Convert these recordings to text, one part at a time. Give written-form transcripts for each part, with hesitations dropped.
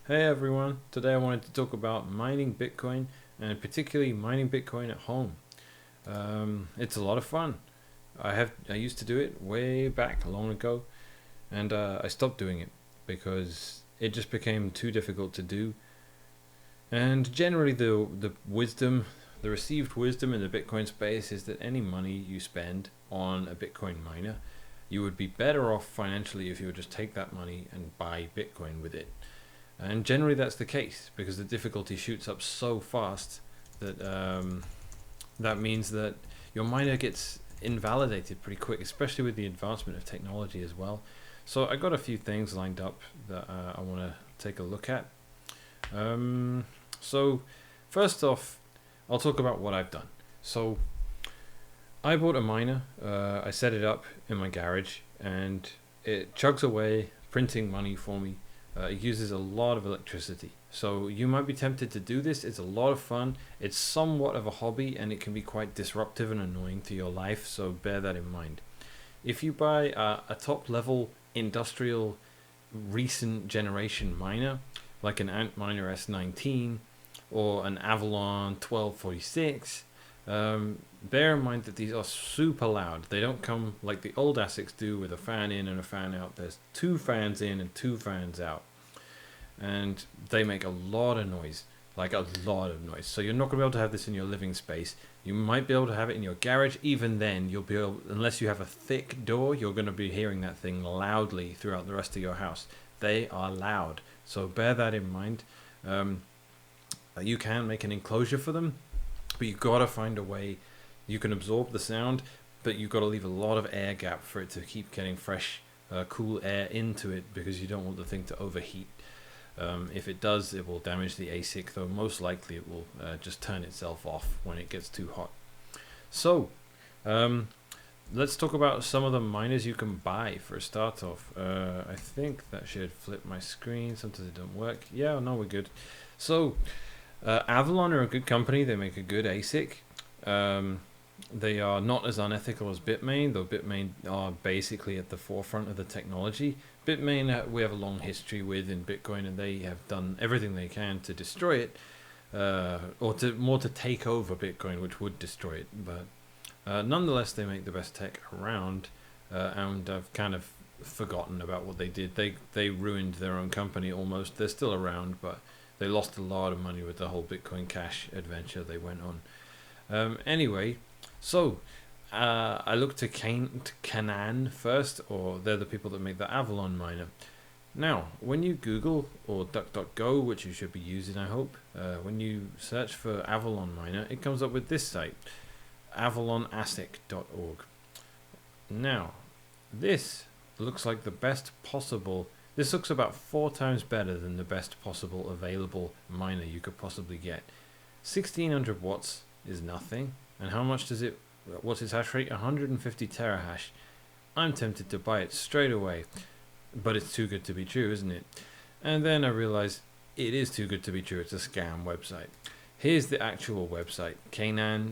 Hey everyone, today I wanted to talk about mining Bitcoin and particularly mining Bitcoin at home. It's a lot of fun. I used to do it way back long ago, and I stopped doing it because it just became too difficult to do. And generally, the received wisdom in the Bitcoin space is that any money you spend on a Bitcoin miner, you would be better off financially if you would just take that money and buy Bitcoin with it. And generally that's the case because the difficulty shoots up so fast that that means that your miner gets invalidated pretty quick, especially with the advancement of technology as well. So I got a few things lined up that I want to take a look at. So first off, I'll talk about what I've done. So I bought a miner, I set it up in my garage, and it chugs away printing money for me. It uses a lot of electricity. So you might be tempted to do this. It's a lot of fun. It's somewhat of a hobby and it can be quite disruptive and annoying to your life, so bear that in mind. If you buy a top level industrial recent generation miner, like an Antminer S19 or an Avalon 1246, bear in mind that these are super loud. They don't come like the old ASICs do with a fan in and a fan out. There's two fans in and two fans out, and they make a lot of noise, like a lot of noise. So you're not going to be able to have this in your living space. You might be able to have it in your garage. Even then, you'll be able, unless you have a thick door, you're going to be hearing that thing loudly throughout the rest of your house. They are loud, so bear that in mind. You can make an enclosure for them, but you've got to find a way you can absorb the sound, but you've got to leave a lot of air gap for it to keep getting fresh, cool air into it, because you don't want the thing to overheat. If it does, it will damage the ASIC, though most likely it will just turn itself off when it gets too hot. So, let's talk about some of the miners you can buy for a start off. I think that should flip my screen. Sometimes it don't work. Yeah, no, we're good. So, Avalon are a good company. They make a good ASIC. They are not as unethical as Bitmain, though Bitmain are basically at the forefront of the technology. Bitmain we have a long history with in Bitcoin, and they have done everything they can to destroy it, or to take over Bitcoin, which would destroy it. But nonetheless, they make the best tech around, and I've kind of forgotten about what they did. They ruined their own company almost. They're still around, but they lost a lot of money with the whole Bitcoin Cash adventure they went on. Anyway, so I looked to Canaan first, or they're the people that make the Avalon miner. Now, when you Google or DuckDuckGo, which you should be using, I hope, when you search for Avalon miner, it comes up with this site, avalonasic.org. Now, this looks like the best possible. This looks about 4 times better than the best possible available miner you could possibly get. 1600 watts is nothing. And how much does it, what's its hash rate? 150 terahash. I'm tempted to buy it straight away, but it's too good to be true, isn't it? And then I realize it is too good to be true. It's a scam website. Here's the actual website, canaan.io,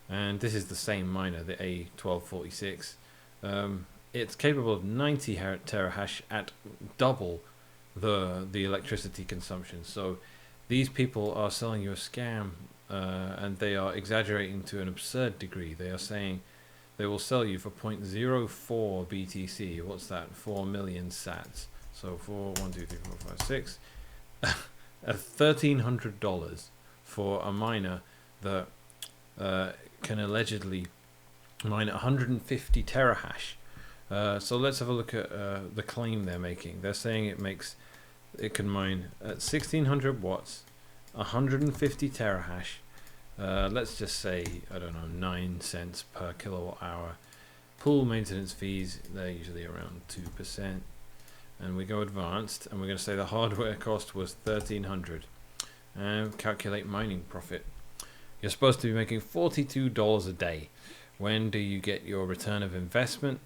and this is the same miner, the A1246. It's capable of 90 terahash at double the electricity consumption. So these people are selling you a scam, and they are exaggerating to an absurd degree. They are saying they will sell you for 0.04 BTC. What's that? 4 million sats. So 4, 1, 2, 3, 4, 5, 6. $1,300 for a miner that can allegedly mine 150 terahash. So let's have a look at the claim they're making. They're saying it can mine at 1600 watts, 150 terahash. Let's just say, I don't know, 9 cents per kilowatt hour. Pool maintenance fees, they're usually around 2%. And we go advanced, and we're going to say the hardware cost was 1300. And calculate mining profit. You're supposed to be making $42 a day. When do you get your return of investment?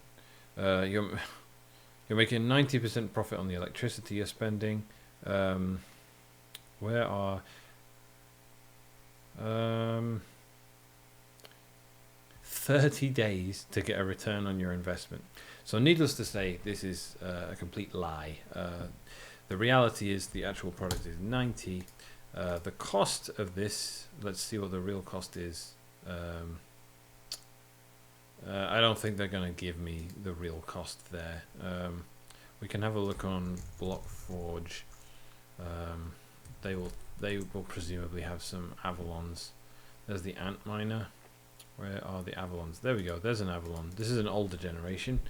You're making 90% profit on the electricity you're spending. Where are 30 days to get a return on your investment. So needless to say, this is a complete lie. The reality is the actual product is 90. The cost of this, let's see what the real cost is. I don't think they're going to give me the real cost there. We can have a look on Blockforge. They will presumably have some Avalons. There's the Ant Miner. Where are the Avalons? There we go. There's an Avalon. This is an older generation.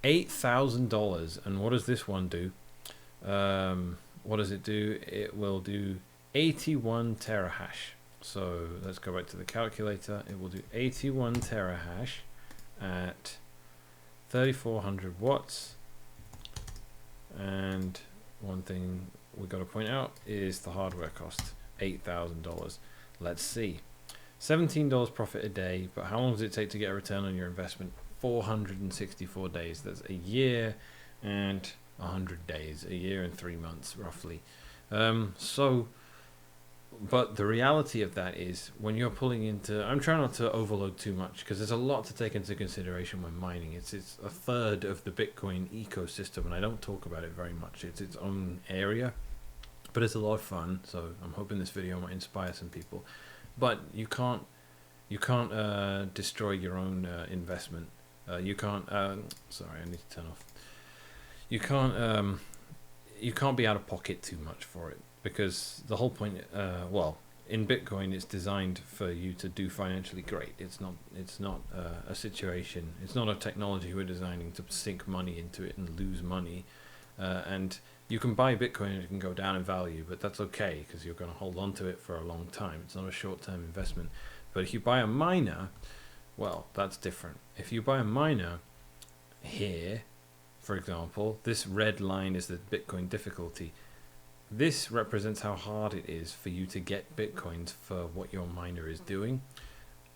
$8,000. And what does this one do? What does it do? It will do 81 terahash. So let's go back to the calculator. It will do 81 terahash at 3,400 watts. And one thing we got to point out is the hardware cost, $8,000. Let's see. $17 profit a day, but how long does it take to get a return on your investment? 464 days. That's a year and 100 days, a year and 3 months roughly. But the reality of that is when you're pulling into, I'm trying not to overload too much because there's a lot to take into consideration when mining. It's a third of the Bitcoin ecosystem, and I don't talk about it very much. It's its own area, but it's a lot of fun. So I'm hoping this video might inspire some people. But you can't destroy your own investment. You can't. Sorry, I need to turn off. You can't be out of pocket too much for it, because the whole point, well, in Bitcoin, it's designed for you to do financially great. It's not a situation. It's not a technology we're designing to sink money into it and lose money. And you can buy Bitcoin and it can go down in value, but that's okay because you're going to hold on to it for a long time. It's not a short-term investment. But if you buy a miner, well, that's different. If you buy a miner here, for example, this red line is the Bitcoin difficulty. This represents how hard it is for you to get Bitcoins for what your miner is doing.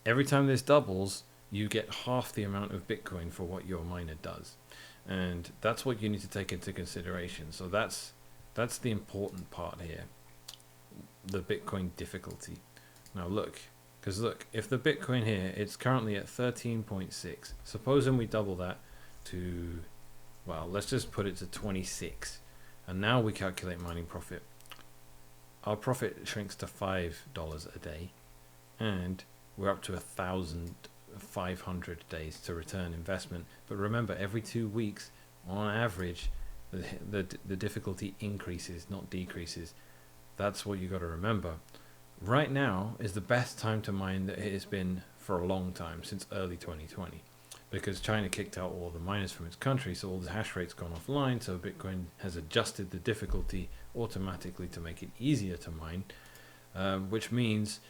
Every time this doubles, you get half the amount of Bitcoin for what your miner does. And that's what you need to take into consideration. So that's the important part here, the Bitcoin difficulty. Now look, because look, if the Bitcoin here, it's currently at 13.6. Supposing we double that to, well, let's just put it to 26. And now we calculate mining profit. Our profit shrinks to $5 a day, and we're up to 1,500 days to return investment. But remember, every 2 weeks, on average, the difficulty increases, not decreases. That's what you got to remember. Right now is the best time to mine that it has been for a long time, since early 2020. Because China kicked out all the miners from its country, so all the hash rate's gone offline, so Bitcoin has adjusted the difficulty automatically to make it easier to mine, which means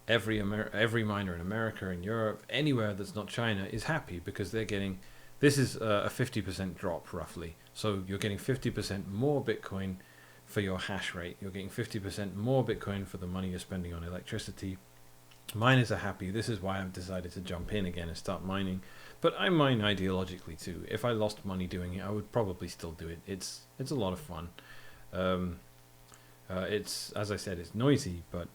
every miner in America, in Europe, anywhere that's not China is happy because they're getting, this is a 50% drop roughly, so you're getting 50% more Bitcoin for your hash rate, you're getting 50% more Bitcoin for the money you're spending on electricity. Miners are happy. This is why I've decided to jump in again and start mining. But I mine ideologically too. If I lost money doing it, I would probably still do it. It's a lot of fun. It's, as I said, it's noisy, but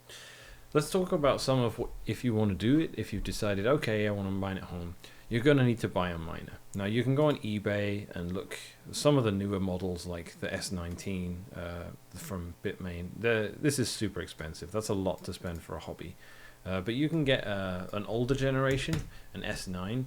let's talk about some of what, if you want to do it, if you've decided, okay, I want to mine at home, you're going to need to buy a miner. Now you can go on eBay and look some of the newer models like the S19 from Bitmain. This is super expensive. That's a lot to spend for a hobby. But you can get an older generation, an S9.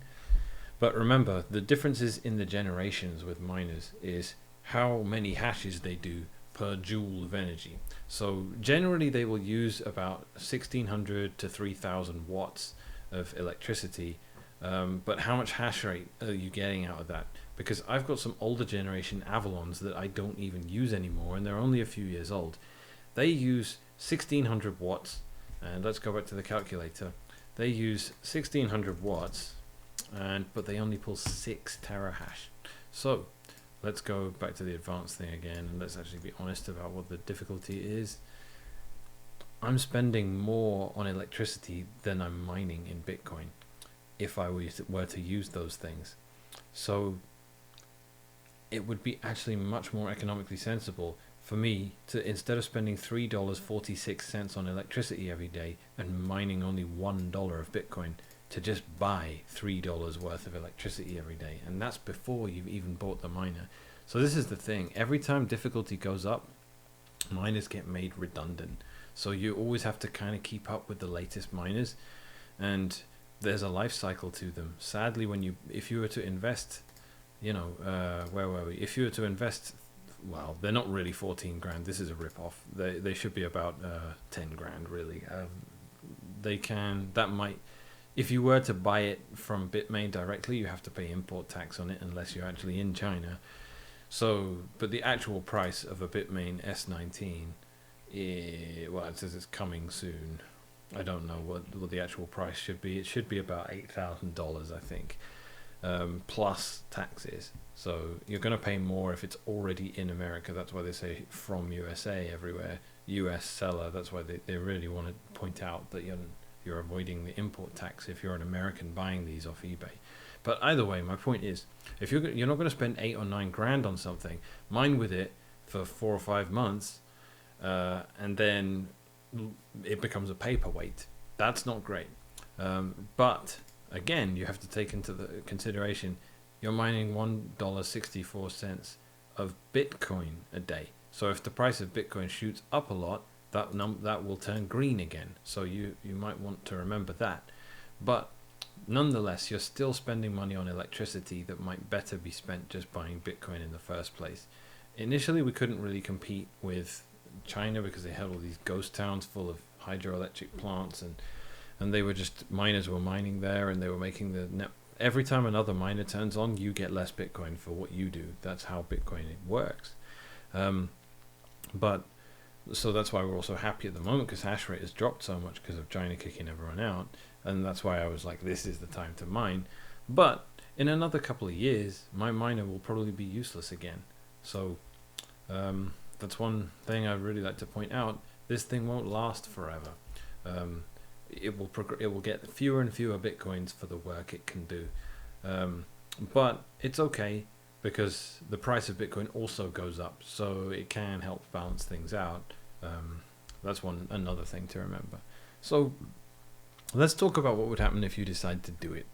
But remember, the differences in the generations with miners is how many hashes they do per joule of energy. So generally they will use about 1,600 to 3,000 watts of electricity. But how much hash rate are you getting out of that? Because I've got some older generation Avalons that I don't even use anymore, and they're only a few years old. They use 1,600 watts. And let's go back to the calculator. They use 1,600 watts, but they only pull 6 terahash. So let's go back to the advanced thing again, and let's actually be honest about what the difficulty is. I'm spending more on electricity than I'm mining in Bitcoin if I were to use those things. So it would be actually much more economically sensible for me to, instead of spending $3.46 on electricity every day and mining only $1 of Bitcoin, to just buy $3 worth of electricity every day. And that's before you've even bought the miner. So this is the thing. Every time difficulty goes up, miners get made redundant. So you always have to kind of keep up with the latest miners, and there's a life cycle to them. Sadly, if you were to invest, where were we? If you were to invest, well, they're not really 14 grand. This is a rip-off. They should be about 10 grand, really. If you were to buy it from Bitmain directly, you have to pay import tax on it unless you're actually in China. So, but the actual price of a Bitmain S19, it says it's coming soon. I don't know what the actual price should be. It should be about $8,000, I think, plus taxes. So you're going to pay more if it's already in America. That's why they say from USA everywhere. US seller. That's why they really want to point out that you're avoiding the import tax if you're an American buying these off eBay. But either way, my point is, if you're not going to spend 8 or 9 grand on something, mine with it for 4 or 5 months, and then it becomes a paperweight. That's not great. But again, you have to take into the consideration you're mining $1.64 of Bitcoin a day. So if the price of Bitcoin shoots up a lot, that will turn green again. So you might want to remember that. But nonetheless, you're still spending money on electricity that might better be spent just buying Bitcoin in the first place. Initially, we couldn't really compete with China because they had all these ghost towns full of hydroelectric plants, and they were just, miners were mining there, and they were making the net. Every time another miner turns on, you get less Bitcoin for what you do. That's how Bitcoin works. So that's why we're also happy at the moment, because hash rate has dropped so much because of China kicking everyone out. And that's why I was like, this is the time to mine. But in another couple of years, my miner will probably be useless again. So that's one thing I'd really like to point out. This thing won't last forever. It will get fewer and fewer Bitcoins for the work it can do. But it's okay, because the price of Bitcoin also goes up. So it can help balance things out. That's another thing to remember. So let's talk about what would happen if you decide to do it.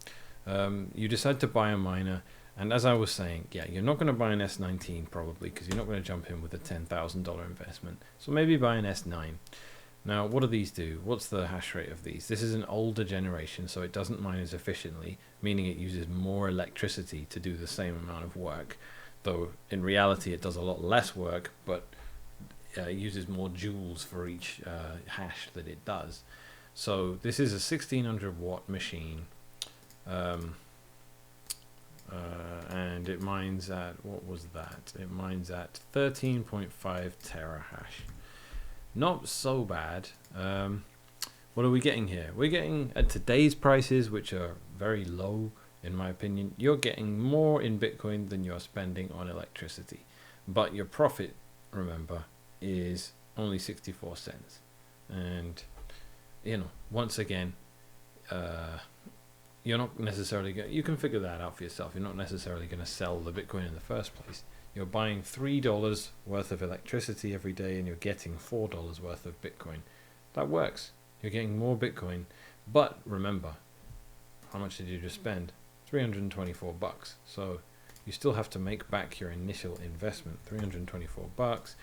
You decide to buy a miner, and as I was saying, you're not going to buy an S19 probably, because you're not going to jump in with a $10,000 investment. So maybe buy an S9. Now, what do these do? What's the hash rate of these? This is an older generation, so it doesn't mine as efficiently, meaning it uses more electricity to do the same amount of work. Though in reality, it does a lot less work, but it uses more joules for each hash that it does. So this is a 1600 watt machine, and it mines at, what was that? It mines at 13.5 terahash. Not so bad. What are we getting here? We're getting, at today's prices, which are very low in my opinion, you're getting more in Bitcoin than you're spending on electricity. But your profit, remember, is only 64 cents. And once again, you're not necessarily you can figure that out for yourself. You're not necessarily going to sell the Bitcoin in the first place. You're buying $3 worth of electricity every day, and you're getting $4 worth of Bitcoin. That works. You're getting more Bitcoin. But remember, how much did you just spend? $324. So you still have to make back your initial investment. $324.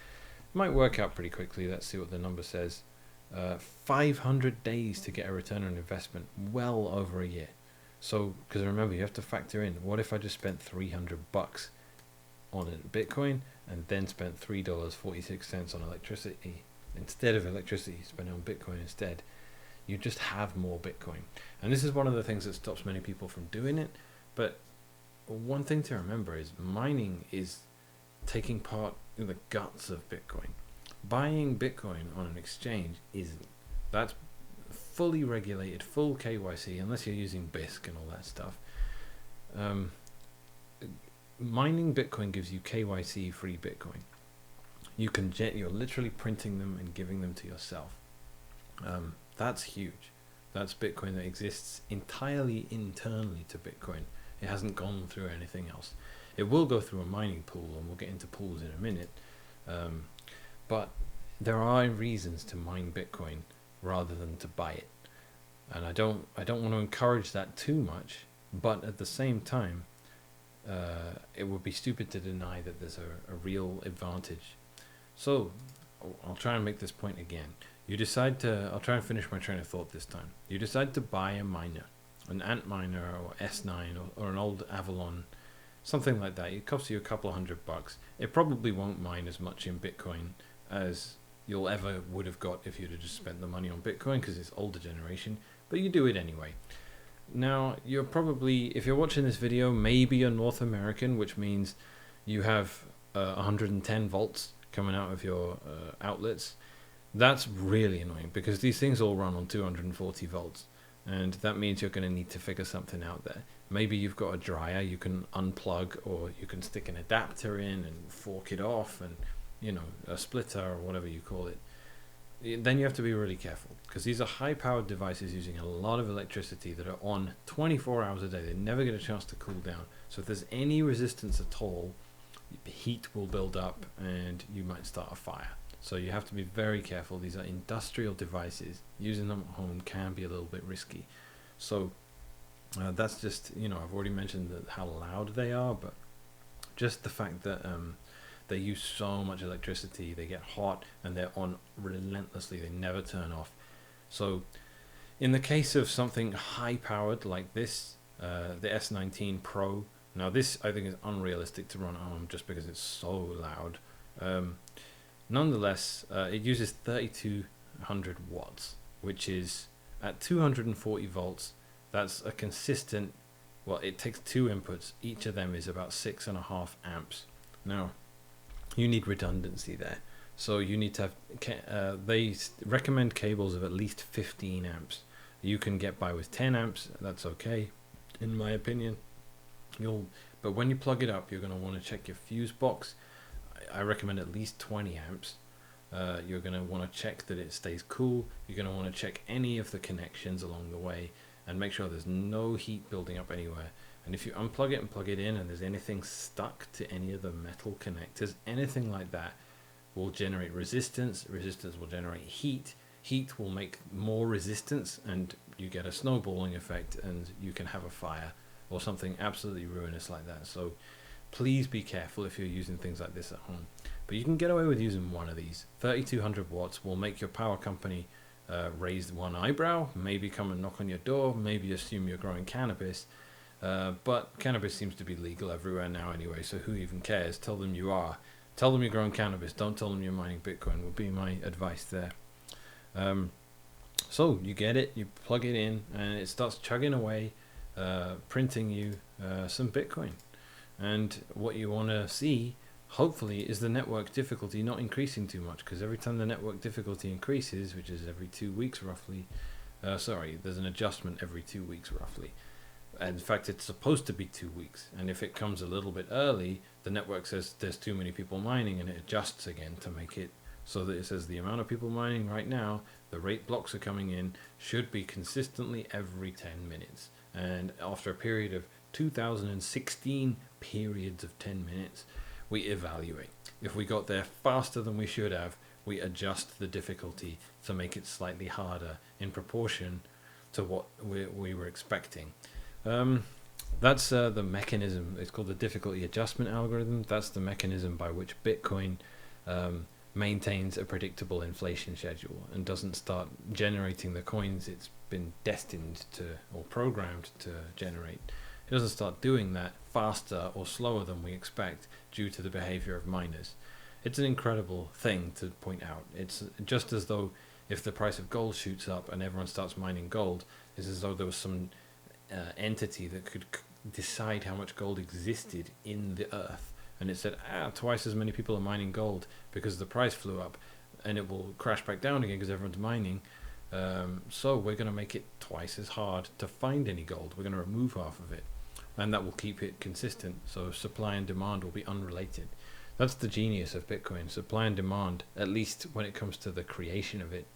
Might work out pretty quickly. Let's see what the number says. 500 days to get a return on investment, well over a year. So, because remember, you have to factor in, what if I just spent $300 on Bitcoin and then spent $3.46 on electricity instead of electricity, spent on Bitcoin instead? You just have more Bitcoin. And this is one of the things that stops many people from doing it. But one thing to remember is mining is taking part in the guts of Bitcoin. Buying Bitcoin on an exchange isn't. That's fully regulated, full KYC, unless you're using BISC and all that stuff. Mining Bitcoin gives you KYC free Bitcoin. You're literally printing them and giving them to yourself. That's huge. That's Bitcoin that exists entirely internally to Bitcoin. It hasn't gone through anything else. It will go through a mining pool, and we'll get into pools in a minute. But there are reasons to mine Bitcoin rather than to buy it. And I don't want to encourage that too much, but at the same time, it would be stupid to deny that there's a real advantage. So I'll try and make this point again. I'll try and finish my train of thought this time. You decide to buy a miner, an Antminer or S9 or an old Avalon, something like that. It costs you a couple of $100. It probably won't mine as much in Bitcoin as you'll ever would have got if you'd have just spent the money on Bitcoin, because it's older generation, but you do it anyway. Now, you're probably, if you're watching this video, maybe you're North American, which means you have 110 volts coming out of your outlets. That's really annoying, because these things all run on 240 volts, and that means you're going to need to figure something out there. Maybe you've got a dryer you can unplug, or you can stick an adapter in and fork it off, and a splitter or whatever you call it. Then you have to be really careful, because these are high-powered devices using a lot of electricity that are on 24 hours a day. They never get a chance to cool down. So if there's any resistance at all, heat will build up and you might start a fire. So you have to be very careful. These are industrial devices. Using them at home can be a little bit risky. So that's just, I've already mentioned how loud they are, but just the fact that they use so much electricity, they get hot, and they're on relentlessly. They never turn off. So in the case of something high-powered like this, the S19 Pro, now this I think is unrealistic to run at home just because it's so loud. Nonetheless, it uses 3200 watts, which is at 240 volts. That's a consistent, well, it takes two inputs. Each of them is about 6.5 amps. Now, you need redundancy there. So you need to have, they recommend cables of at least 15 amps. You can get by with 10 amps, that's okay, in my opinion. But when you plug it up, you're going to want to check your fuse box. I recommend at least 20 amps. You're going to want to check that it stays cool. You're going to want to check any of the connections along the way and make sure there's no heat building up anywhere. And if you unplug it and plug it in and there's anything stuck to any of the metal connectors, anything like that will generate resistance. Resistance will generate heat. Heat will make more resistance, and you get a snowballing effect, and you can have a fire or something absolutely ruinous like that. So please be careful if you're using things like this at home. But you can get away with using one of these. 3200 watts will make your power company raise one eyebrow, maybe come and knock on your door, maybe assume you're growing cannabis. But cannabis seems to be legal everywhere now anyway, so who even cares? Tell them you are. Tell them you're growing cannabis. Don't tell them you're mining Bitcoin, would be my advice there. So you get it, you plug it in, and it starts chugging away, printing you some Bitcoin. And what you want to see, hopefully, is the network difficulty not increasing too much, because every time the network difficulty increases, which is every 2 weeks roughly, there's an adjustment every 2 weeks roughly. In fact, it's supposed to be 2 weeks, and if it comes a little bit early, the network says there's too many people mining, and it adjusts again to make it so that it says the amount of people mining right now, the rate blocks are coming in, should be consistently every 10 minutes. And after a period of 2016 periods of 10 minutes, we evaluate. If we got there faster than we should have, we adjust the difficulty to make it slightly harder in proportion to what we were expecting. That's the mechanism. It's called the difficulty adjustment algorithm. That's the mechanism by which Bitcoin maintains a predictable inflation schedule and doesn't start generating the coins it's been destined to or programmed to generate. It doesn't start doing that faster or slower than we expect due to the behavior of miners. It's an incredible thing to point out. It's just as though if the price of gold shoots up and everyone starts mining gold, it's as though there was some entity that could decide how much gold existed in the earth, and it said, twice as many people are mining gold because the price flew up, and it will crash back down again because everyone's mining. So we're going to make it twice as hard to find any gold. We're going to remove half of it, and that will keep it consistent. So supply and demand will be unrelated. That's the genius of Bitcoin. Supply and demand, at least when it comes to the creation of it,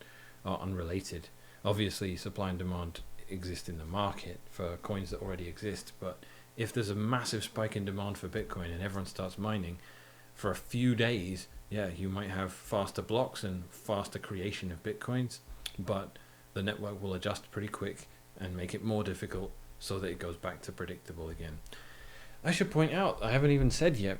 are unrelated. Obviously, supply and demand exist in the market for coins that already exist, but if there's a massive spike in demand for Bitcoin and everyone starts mining for a few days, you might have faster blocks and faster creation of Bitcoins, but the network will adjust pretty quick and make it more difficult so that it goes back to predictable again. I should point out, I haven't even said yet,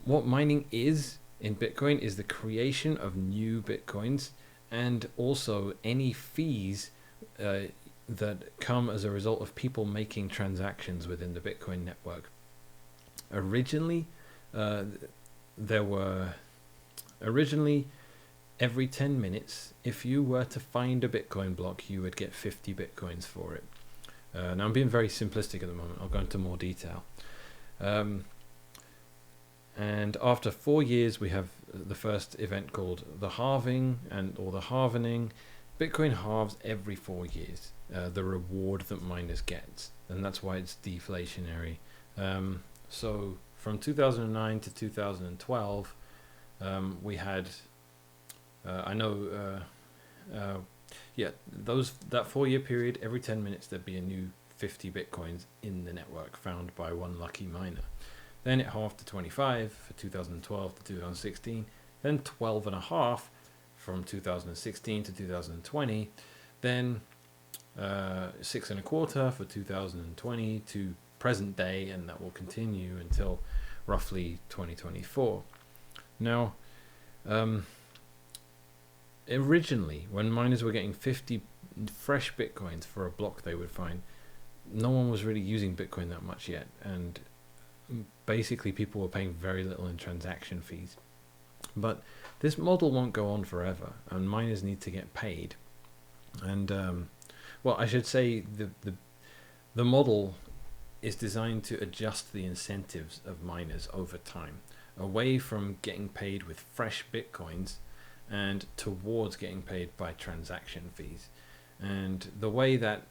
what mining is in Bitcoin is the creation of new Bitcoins, and also any fees that come as a result of people making transactions within the Bitcoin network. Originally, every 10 minutes, if you were to find a Bitcoin block, you would get 50 Bitcoins for it. Now I'm being very simplistic at the moment. I'll go into more detail. And after 4 years, we have the first event called the halving or the halvening. Bitcoin halves every 4 years, the reward that miners get, and that's why it's deflationary. So from 2009 to 2012, we had, that 4 year period, every 10 minutes there'd be a new 50 Bitcoins in the network found by one lucky miner. Then it halved to 25 for 2012 to 2016, then 12 and a half from 2016 to 2020, then 6 and a quarter for 2020 to present day, and that will continue until roughly 2024. Now, originally, when miners were getting 50 fresh Bitcoins for a block they would find, no one was really using Bitcoin that much yet, and basically people were paying very little in transaction fees. But this model won't go on forever, and miners need to get paid. And I should say the model is designed to adjust the incentives of miners over time, away from getting paid with fresh Bitcoins and towards getting paid by transaction fees. And the way that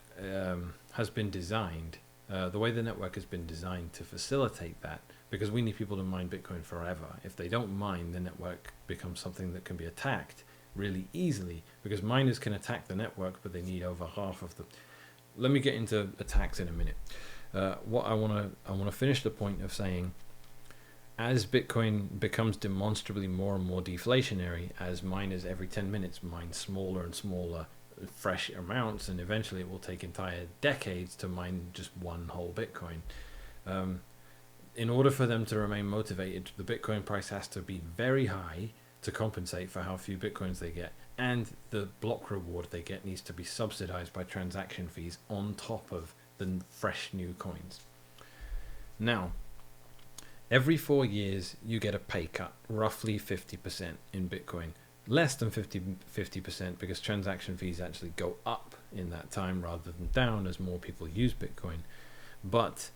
has been designed, the way the network has been designed to facilitate that, because we need people to mine Bitcoin forever. If they don't mine, the network becomes something that can be attacked really easily, because miners can attack the network, but they need over half of the... Let me get into attacks in a minute. What I want to finish the point of saying, as Bitcoin becomes demonstrably more and more deflationary, as miners every 10 minutes mine smaller and smaller fresh amounts, and eventually it will take entire decades to mine just one whole Bitcoin. In order for them to remain motivated, the Bitcoin price has to be very high to compensate for how few Bitcoins they get, and the block reward they get needs to be subsidized by transaction fees on top of the fresh new coins. Now, every 4 years you get a pay cut, roughly 50% in Bitcoin. Less than 50% because transaction fees actually go up in that time rather than down as more people use Bitcoin. But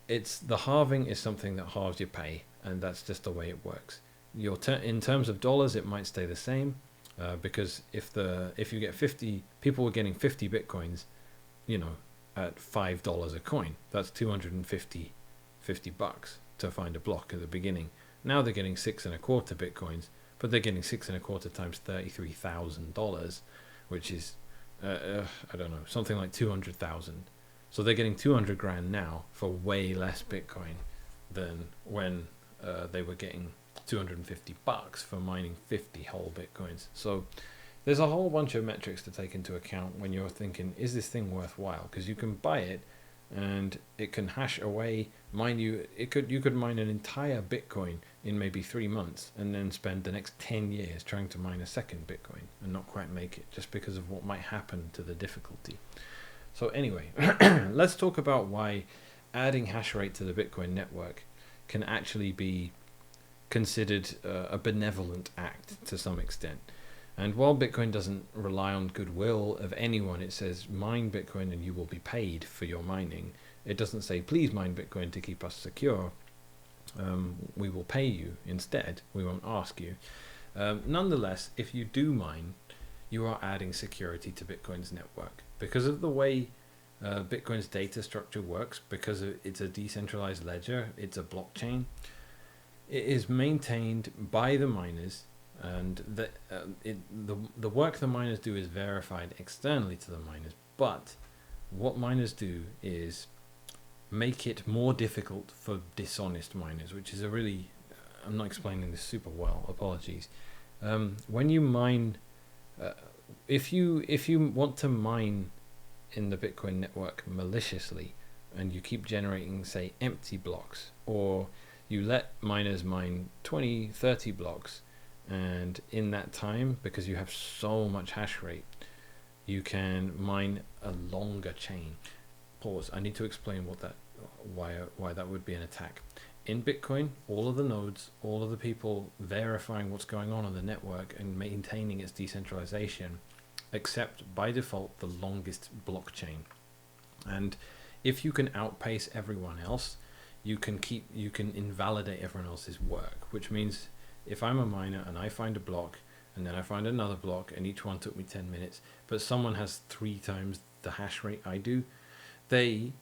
the halving is something that halves your pay, and that's just the way it works. In terms of dollars, it might stay the same, because if you get 50 people were getting 50 Bitcoins, at $5 a coin, that's $250 to find a block at the beginning. Now they're getting 6 and a quarter Bitcoins, but they're getting 6 and a quarter times $33,000, which is I don't know, something like 200,000. So they're getting 200 grand now for way less Bitcoin than when they were getting $250 for mining 50 whole Bitcoins. So there's a whole bunch of metrics to take into account when you're thinking, is this thing worthwhile? Because you can buy it and it can hash away, you could mine an entire Bitcoin in maybe 3 months and then spend the next 10 years trying to mine a second Bitcoin and not quite make it, just because of what might happen to the difficulty. So anyway, let's talk about why adding hash rate to the Bitcoin network can actually be considered a benevolent act to some extent. And while Bitcoin doesn't rely on goodwill of anyone, it says mine Bitcoin and you will be paid for your mining. It doesn't say please mine Bitcoin to keep us secure. We will pay you instead. We won't ask you. Nonetheless, if you do mine, you are adding security to Bitcoin's network. Because of the way Bitcoin's data structure works, because it's a decentralized ledger, it's a blockchain, it is maintained by the miners, and the work the miners do is verified externally to the miners. But what miners do is make it more difficult for dishonest miners, which is a really, I'm not explaining this super well, apologies. When you mine, if you want to mine in the Bitcoin network maliciously, and you keep generating, say, empty blocks, or you let miners mine 20, 30 blocks, and in that time, because you have so much hash rate, you can mine a longer chain. Pause. I need to explain why that would be an attack. In Bitcoin, all of the nodes, all of the people verifying what's going on the network and maintaining its decentralization accept by default the longest blockchain. And if you can outpace everyone else, you can invalidate everyone else's work, which means if I'm a miner and I find a block and then I find another block and each one took me 10 minutes, but someone has 3 times the hash rate I do,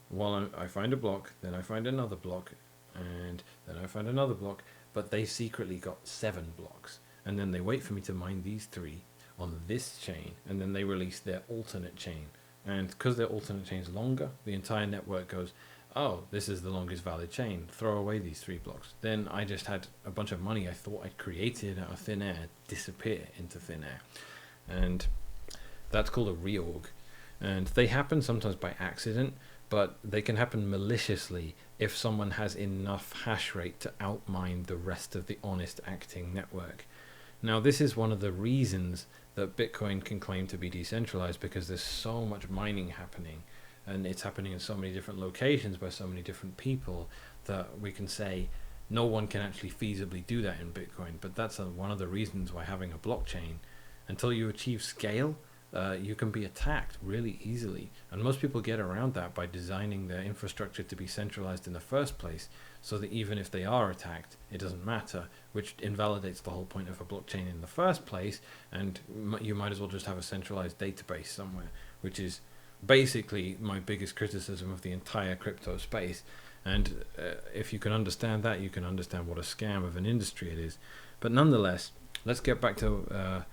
while I find a block, then I find another block, and then I find another block, but they secretly got 7 blocks, and then they wait for me to mine these 3 on this chain, and then they release their alternate chain, and because their alternate chain is longer, the entire network goes, oh, this is the longest valid chain, throw away these 3 blocks. Then I just had a bunch of money I thought I'd created out of thin air disappear into thin air, and that's called a reorg. And they happen sometimes by accident, but they can happen maliciously if someone has enough hash rate to outmine the rest of the honest acting network. Now, this is one of the reasons that Bitcoin can claim to be decentralized, because there's so much mining happening, and it's happening in so many different locations by so many different people that we can say no one can actually feasibly do that in Bitcoin. But that's one of the reasons why having a blockchain, until you achieve scale, you can be attacked really easily, and most people get around that by designing their infrastructure to be centralized in the first place, so that even if they are attacked, it doesn't matter, which invalidates the whole point of a blockchain in the first place, and you might as well just have a centralized database somewhere, which is basically my biggest criticism of the entire crypto space. And if you can understand that, you can understand what a scam of an industry it is. But nonetheless, let's get back to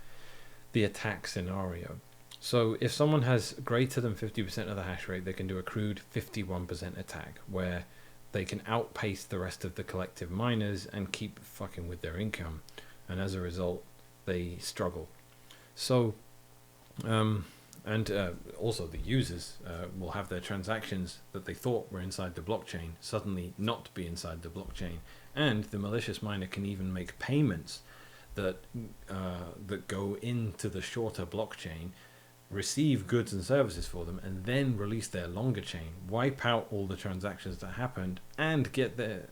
the attack scenario. So if someone has greater than 50% of the hash rate, they can do a crude 51% attack, where they can outpace the rest of the collective miners and keep fucking with their income, and as a result they struggle. So also the users will have their transactions that they thought were inside the blockchain suddenly not be inside the blockchain, and the malicious miner can even make payments that go into the shorter blockchain, receive goods and services for them, and then release their longer chain, wipe out all the transactions that happened, and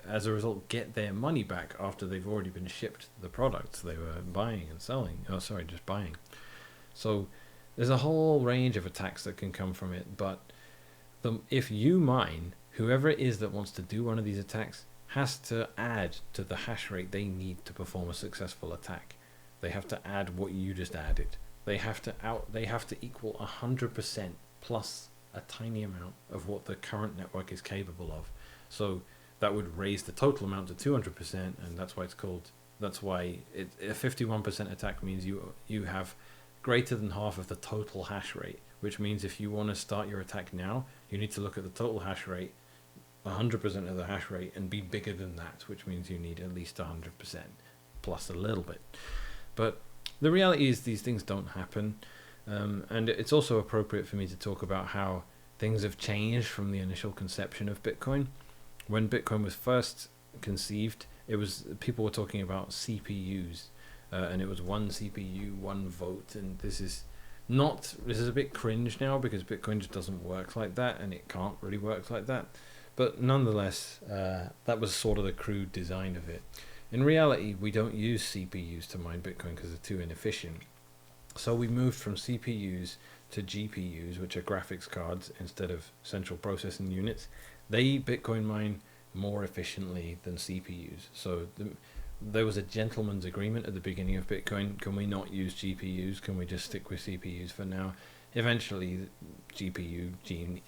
as a result get their money back after they've already been shipped the products they were buying and selling. Just buying. So there's a whole range of attacks that can come from it, but if you mine, whoever it is that wants to do one of these attacks has to add to the hash rate they need to perform a successful attack. They have to add what you just added. They have to equal 100% plus a tiny amount of what the current network is capable of. So that would raise the total amount to 200%, and that's why a 51% attack means you have greater than half of the total hash rate, which means if you want to start your attack now, you need to look at the total hash rate, 100% of the hash rate, and be bigger than that, which means you need at least 100% plus a little bit. But the reality is these things don't happen, and it's also appropriate for me to talk about how things have changed from the initial conception of Bitcoin. When Bitcoin was first conceived, people were talking about CPUs, and it was one CPU, one vote, and this is a bit cringe now, because Bitcoin just doesn't work like that, and it can't really work like that. But nonetheless, that was sort of the crude design of it. In reality, we don't use CPUs to mine Bitcoin because they're too inefficient. So we moved from CPUs to GPUs, which are graphics cards instead of central processing units. They Bitcoin mine more efficiently than CPUs. So there was a gentleman's agreement at the beginning of Bitcoin. Can we not use GPUs? Can we just stick with CPUs for now? Eventually, genie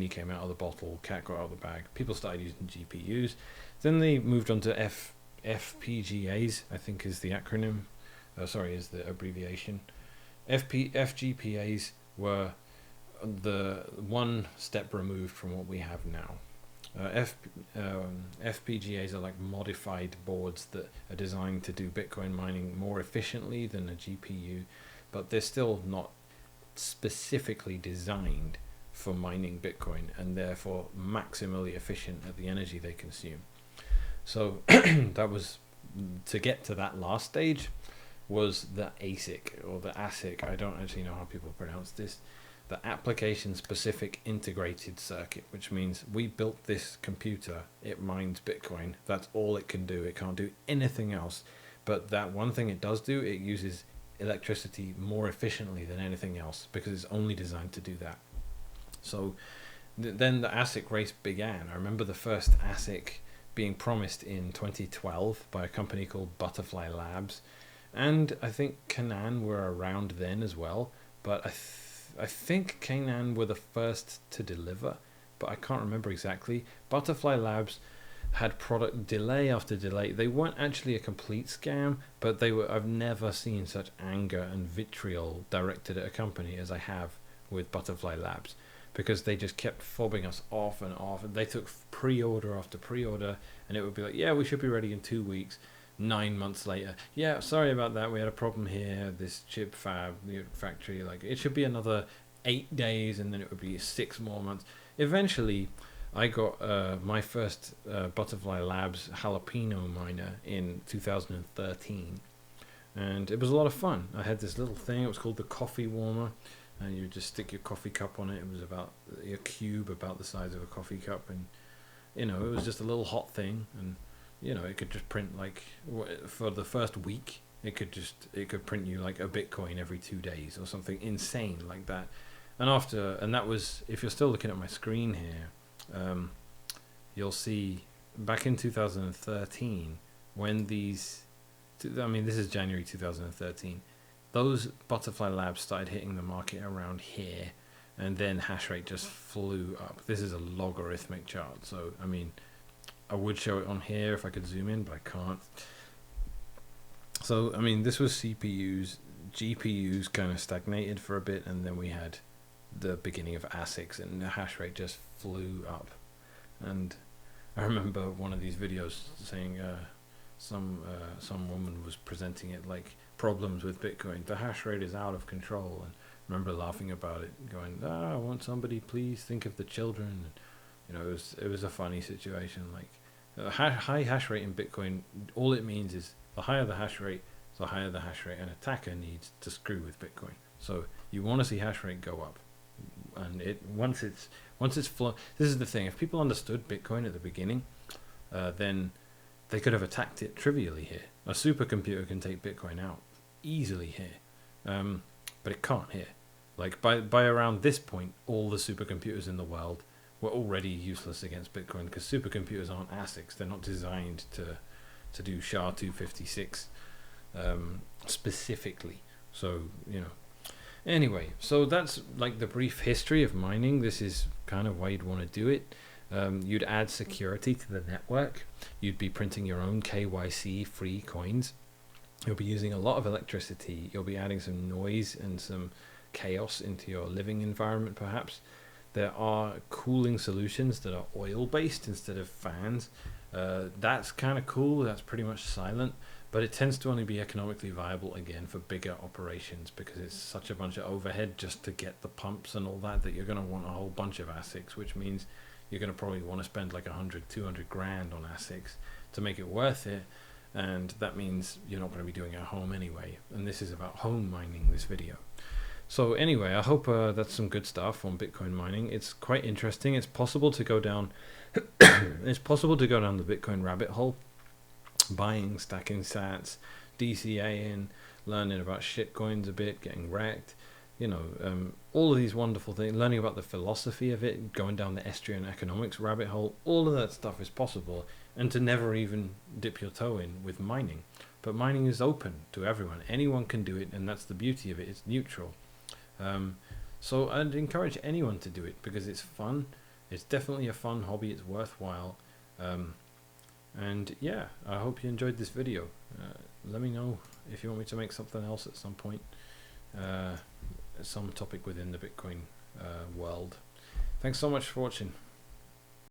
came out of the bottle, cat got out of the bag. People started using GPUs. Then they moved on to FPGAs, I think is the acronym. Is the abbreviation. FGPAs were the one step removed from what we have now. FPGAs are like modified boards that are designed to do Bitcoin mining more efficiently than a GPU, but they're still not specifically designed for mining Bitcoin, and therefore maximally efficient at the energy they consume. So that was, to get to that last stage, was the ASIC, or the ASIC, I don't actually know how people pronounce this, the application specific integrated circuit, which means we built this computer, it mines Bitcoin, that's all it can do, it can't do anything else. But that one thing it does do, it uses electricity more efficiently than anything else, because it's only designed to do that. So then the ASIC race began. I remember the first ASIC being promised in 2012 by a company called Butterfly Labs, and I think Canaan were around then as well, but I think Canaan were the first to deliver, but I can't remember exactly. Butterfly Labs had product delay after delay. They weren't actually a complete scam, but they were. I've never seen such anger and vitriol directed at a company as I have with Butterfly Labs, because they just kept fobbing us off and off. And they took pre-order after pre-order, and it would be like, yeah, we should be ready in 2 weeks. 9 months later, yeah, sorry about that, we had a problem here, this chip factory, like it should be another 8 days, and then it would be 6 more months. Eventually I got my first Butterfly Labs jalapeno miner in 2013, and it was a lot of fun. I had this little thing, it was called the coffee warmer, and you just stick your coffee cup on it. It was about a cube about the size of a coffee cup, and it was just a little hot thing, and it could just print, like, for the first week, it could print you like a Bitcoin every 2 days or something insane like that. And that was, if you're still looking at my screen here, you'll see back in 2013, when this is January 2013, those Butterfly Labs started hitting the market around here, and then hash rate just flew up. This is a logarithmic chart, so I would show it on here if I could zoom in, but I can't. So, this was CPUs. GPUs kind of stagnated for a bit, and then we had the beginning of ASICs, and the hash rate just flew up. And I remember one of these videos saying some woman was presenting it like problems with Bitcoin. The hash rate is out of control, and I remember laughing about it, going, won't somebody please think of the children? It was a funny situation. Like, high hash rate in Bitcoin, all it means is the higher the hash rate an attacker needs to screw with Bitcoin. So you want to see hash rate go up, and once it's flown. This is the thing: if people understood Bitcoin at the beginning, then they could have attacked it trivially here. A supercomputer can take Bitcoin out easily here, but it can't here. Like by around this point, all the supercomputers in the world were already useless against Bitcoin, because supercomputers aren't ASICs. They're not designed to do SHA-256 specifically. So, Anyway, so that's like the brief history of mining. This is kind of why you'd want to do it. You'd add security to the network. You'd be printing your own KYC-free coins. You'll be using a lot of electricity. You'll be adding some noise and some chaos into your living environment, perhaps. There are cooling solutions that are oil-based instead of fans. That's kind of cool. That's pretty much silent, but it tends to only be economically viable, again, for bigger operations, because it's such a bunch of overhead just to get the pumps and all that you're going to want a whole bunch of ASICs, which means you're going to probably want to spend like 100-200 grand on ASICs to make it worth it, and that means you're not going to be doing it at home anyway. And this is about home mining, this video. So anyway, I hope that's some good stuff on Bitcoin mining. It's quite interesting. It's possible to go down the Bitcoin rabbit hole, buying, stacking sats, DCAing, learning about shitcoins a bit, getting wrecked, all of these wonderful things, learning about the philosophy of it, going down the Estrian economics rabbit hole. All of that stuff is possible, and to never even dip your toe in with mining. But mining is open to everyone. Anyone can do it, and that's the beauty of it. It's neutral. So I'd encourage anyone to do it, because it's fun. It's definitely a fun hobby. It's worthwhile. And yeah, I hope you enjoyed this video. Let me know if you want me to make something else at some point, some topic within the Bitcoin world. Thanks so much for watching.